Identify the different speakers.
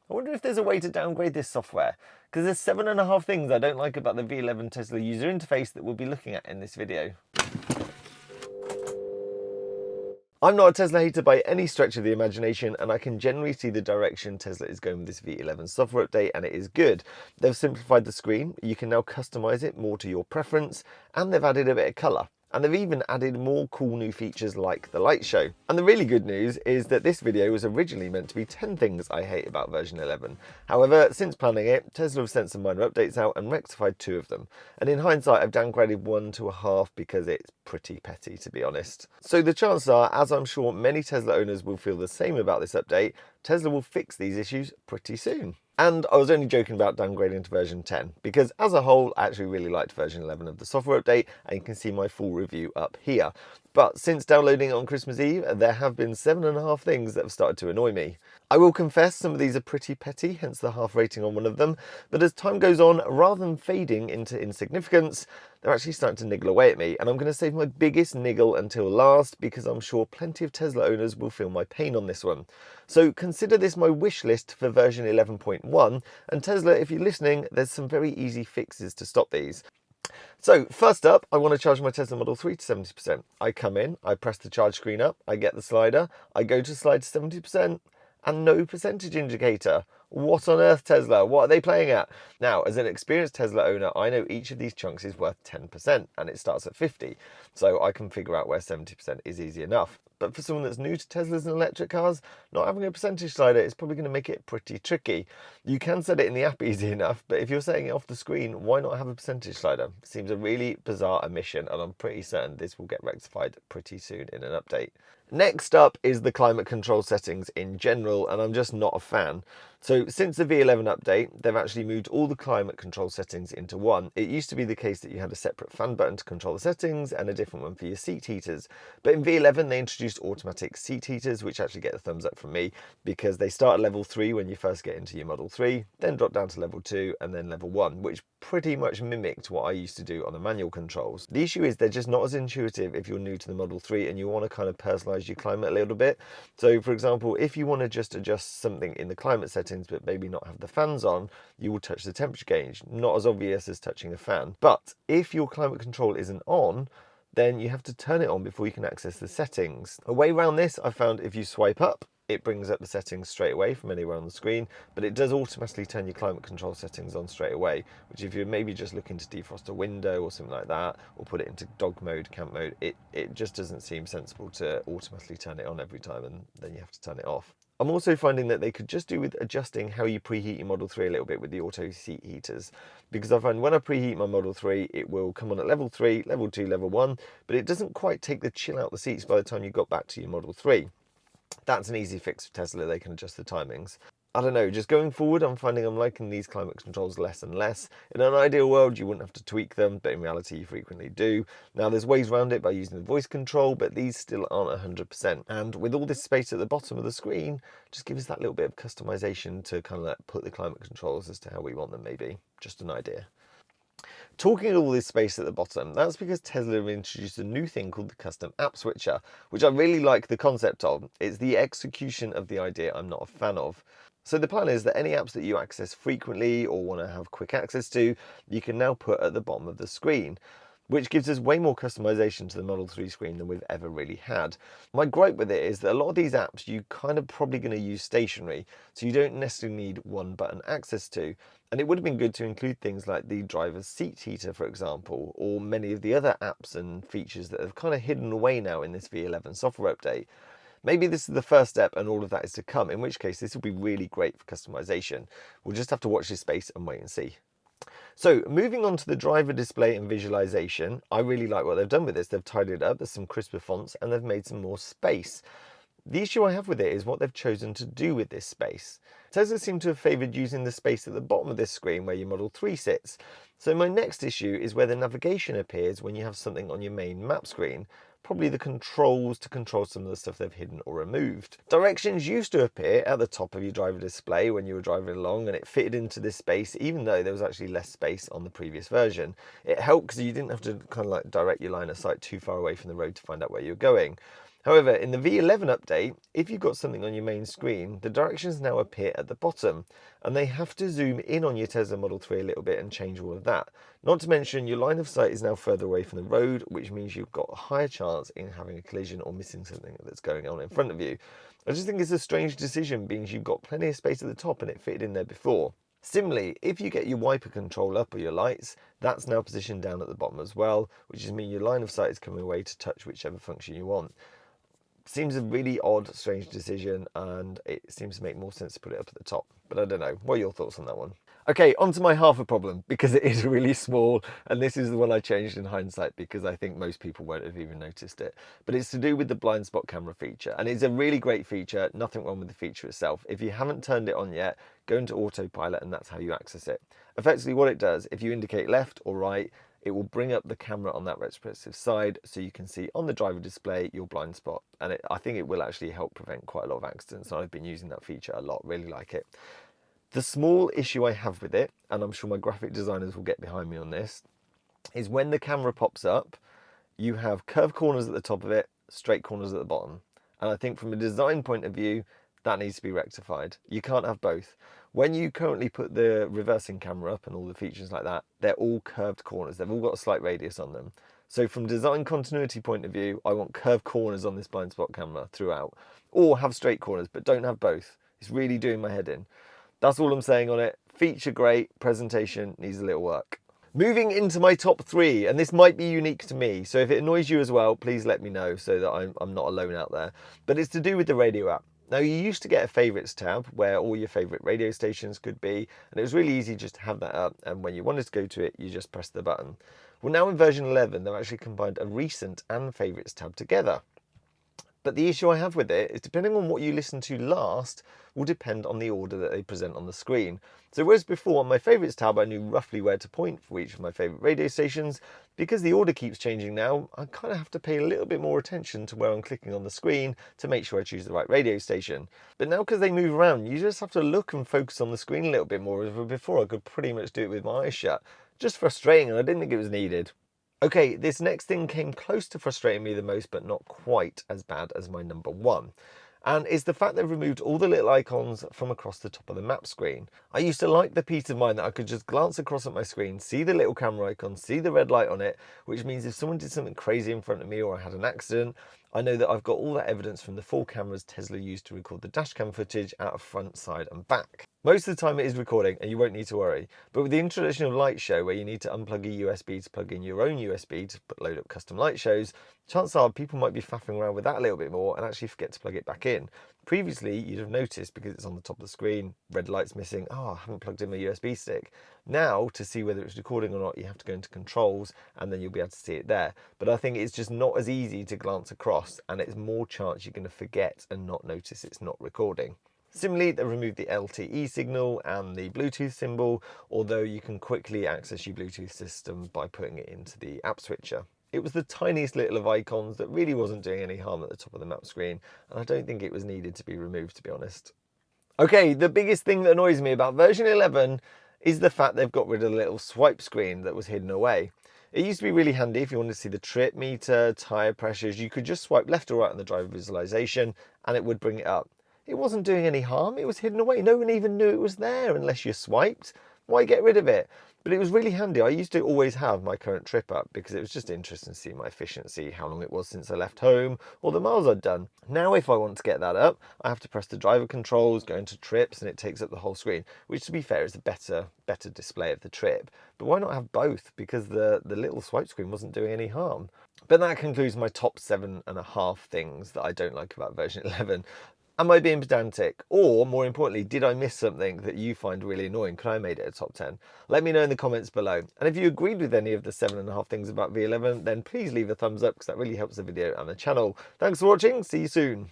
Speaker 1: I wonder if there's a way to downgrade this software, because there's 7.5 things I don't like about the V11 Tesla user interface that we'll be looking at in this video. I'm not a Tesla hater by any stretch of the imagination, and I can generally see the direction Tesla is going with this V11 software update, and it is good. They've simplified the screen, you can now customize it more to your preference, and they've added a bit of colour. And they've even added more cool new features like the light show. And the really good news is that this video was originally meant to be 10 things I hate about version 11. However, since planning it, Tesla have sent some minor updates out and rectified 2 of them. And in hindsight, I've downgraded 1 to a half because it's pretty petty, to be honest. So the chances are, as I'm sure many Tesla owners will feel the same about this update, Tesla will fix these issues pretty soon. And I was only joking about downgrading to version 10, because as a whole, I actually really liked version 11 of the software update, and you can see my full review up here. But since downloading it on Christmas Eve, there have been 7.5 things that have started to annoy me. I will confess some of these are pretty petty, hence the half rating on one of them, but as time goes on, rather than fading into insignificance, they're actually starting to niggle away at me, and I'm going to save my biggest niggle until last, because I'm sure plenty of Tesla owners will feel my pain on this one. So consider this my wish list for version 11.1, and Tesla, if you're listening, there's some very easy fixes to stop these. So first up, I want to charge my Tesla Model 3 to 70%. I come in, I press the charge screen up, I get the slider, I go to slide to 70%, and no percentage indicator. What on earth, Tesla? What are they playing at? Now, as an experienced Tesla owner, I know each of these chunks is worth 10%, and it starts at 50. So I can figure out where 70% is easy enough. But for someone that's new to Teslas and electric cars, not having a percentage slider is probably going to make it pretty tricky. You can set it in the app easy enough, but if you're setting it off the screen, why not have a percentage slider? It seems a really bizarre omission, and I'm pretty certain this will get rectified pretty soon in an update. Next up is the climate control settings in general, and I'm just not a fan. So since the V11 update, they've actually moved all the climate control settings into one. It used to be the case that you had a separate fan button to control the settings and a different one for your seat heaters. But in V11, they introduced automatic seat heaters, which actually get a thumbs up from me, because they start at level 3 when you first get into your Model 3, then drop down to level 2 and then level 1, which pretty much mimicked what I used to do on the manual controls. The issue is they're just not as intuitive if you're new to the Model 3 and you want to kind of personalize your climate a little bit. So for example, if you want to just adjust something in the climate settings but maybe not have the fans on, you will touch the temperature gauge. Not as obvious as touching a fan. But if your climate control isn't on, then you have to turn it on before you can access the settings. A way around this, I found, if you swipe up, it brings up the settings straight away from anywhere on the screen, but it does automatically turn your climate control settings on straight away, which if you're maybe just looking to defrost a window or something like that, or put it into dog mode, camp mode, it just doesn't seem sensible to automatically turn it on every time and then you have to turn it off. I'm also finding that they could just do with adjusting how you preheat your Model 3 a little bit with the auto seat heaters, because I find when I preheat my Model 3, it will come on at level 3, level 2, level 1, but it doesn't quite take the chill out the seats by the time you got back to your Model 3. That's an easy fix for Tesla, they can adjust the timings. I don't know, just going forward, I'm finding I'm liking these climate controls less and less. In an ideal world, you wouldn't have to tweak them, but in reality, you frequently do. Now, there's ways around it by using the voice control, but these still aren't 100%. And with all this space at the bottom of the screen, just give us that little bit of customization to kind of like put the climate controls as to how we want them, maybe. Just an idea. Talking of all this space at the bottom, that's because Tesla have introduced a new thing called the custom app switcher, which I really like the concept of. It's the execution of the idea I'm not a fan of. So the plan is that any apps that you access frequently or want to have quick access to, you can now put at the bottom of the screen, which gives us way more customization to the Model 3 screen than we've ever really had. My gripe with it is that a lot of these apps you kind of probably going to use stationary, so you don't necessarily need one button access to. And it would have been good to include things like the driver's seat heater, for example, or many of the other apps and features that have kind of hidden away now in this V11 software update. Maybe this is the first step and all of that is to come, in which case this will be really great for customization. We'll just have to watch this space and wait and see. So moving on to the driver display and visualization, I really like what they've done with this. They've tidied it up, there's some crisper fonts, and they've made some more space. The issue I have with it is what they've chosen to do with this space. Tesla seem to have favoured using the space at the bottom of this screen where your Model 3 sits. So my next issue is where the navigation appears when you have something on your main map screen. Probably the controls to control some of the stuff they've hidden or removed. Directions used to appear at the top of your driver display when you were driving along, and it fitted into this space even though there was actually less space on the previous version. It helped because you didn't have to kind of like direct your line of sight too far away from the road to find out where you're going. However, in the V11 update, if you've got something on your main screen, the directions now appear at the bottom, and they have to zoom in on your Tesla Model 3 a little bit and change all of that. Not to mention, your line of sight is now further away from the road, which means you've got a higher chance in having a collision or missing something that's going on in front of you. I just think it's a strange decision, being you've got plenty of space at the top and it fitted in there before. Similarly, if you get your wiper control up or your lights, that's now positioned down at the bottom as well, which just means your line of sight is coming away to touch whichever function you want. Seems a really odd, strange decision, and it seems to make more sense to put it up at the top. But I don't know. What are your thoughts on that one? Okay, on to my half a problem, because it is really small, and this is the one I changed in hindsight because I think most people won't have even noticed it. But it's to do with the blind spot camera feature, and it's a really great feature, nothing wrong with the feature itself. If you haven't turned it on yet, go into autopilot and that's how you access it. Effectively what it does, if you indicate left or right, it will bring up the camera on that retrospective side so you can see on the driver display your blind spot. And I think it will actually help prevent quite a lot of accidents. I've been using that feature a lot, really like it. The small issue I have with it, and I'm sure my graphic designers will get behind me on this, is when the camera pops up, you have curved corners at the top of it, straight corners at the bottom. And I think from a design point of view, that needs to be rectified. You can't have both. When you currently put the reversing camera up and all the features like that, they're all curved corners. They've all got a slight radius on them. So from design continuity point of view, I want curved corners on this blind spot camera throughout. Or have straight corners, but don't have both. It's really doing my head in. That's all I'm saying on it. Feature great, presentation needs a little work. Moving into my top 3, and this might be unique to me, so if it annoys you as well, please let me know so that I'm not alone out there. But it's to do with the radio app. Now, you used to get a favourites tab where all your favourite radio stations could be, and it was really easy just to have that up, and when you wanted to go to it, you just press the button. Well, now in version 11, they've actually combined a recent and favourites tab together. But the issue I have with it is depending on what you listen to last will depend on the order that they present on the screen. So whereas before on my favourites tab I knew roughly where to point for each of my favourite radio stations, because the order keeps changing now, I kind of have to pay a little bit more attention to where I'm clicking on the screen to make sure I choose the right radio station. But now because they move around, you just have to look and focus on the screen a little bit more, whereas before I could pretty much do it with my eyes shut. Just frustrating, and I didn't think it was needed. Okay, this next thing came close to frustrating me the most, but not quite as bad as my number 1. And it's the fact they've removed all the little icons from across the top of the map screen. I used to like the peace of mind that I could just glance across at my screen, see the little camera icon, see the red light on it, which means if someone did something crazy in front of me or I had an accident, I know that I've got all that evidence from the 4 cameras Tesla used to record the dashcam footage out of front, side and back. Most of the time it is recording and you won't need to worry. But with the introduction of light show, where you need to unplug a USB to plug in your own USB to load up custom light shows, chances are people might be faffing around with that a little bit more and actually forget to plug it back in. Previously, you'd have noticed because it's on the top of the screen, red light's missing, oh, I haven't plugged in my USB stick. Now, to see whether it's recording or not, you have to go into controls and then you'll be able to see it there. But I think it's just not as easy to glance across, and it's more chance you're going to forget and not notice it's not recording. Similarly, they removed the LTE signal and the Bluetooth symbol, although you can quickly access your Bluetooth system by putting it into the app switcher. It was the tiniest little of icons that really wasn't doing any harm at the top of the map screen, and I don't think it was needed to be removed, to be honest. Okay, the biggest thing that annoys me about version 11 is the fact they've got rid of the little swipe screen that was hidden away. It used to be really handy if you wanted to see the trip meter, tyre pressures. You could just swipe left or right on the driver visualization and it would bring it up. It wasn't doing any harm, it was hidden away. No one even knew it was there unless you swiped. Why get rid of it? But it was really handy. I used to always have my current trip up because it was just interesting to see my efficiency, how long it was since I left home, or the miles I'd done. Now if I want to get that up, I have to press the driver controls, go into trips, and it takes up the whole screen, which to be fair is a better display of the trip. But why not have both? Because the little swipe screen wasn't doing any harm. But that concludes my top 7.5 things that I don't like about version 11. Am I being pedantic? Or, more importantly, did I miss something that you find really annoying? Could I have made it a top 10? Let me know in the comments below. And if you agreed with any of the 7.5 things about V11, then please leave a thumbs up because that really helps the video and the channel. Thanks for watching. See you soon.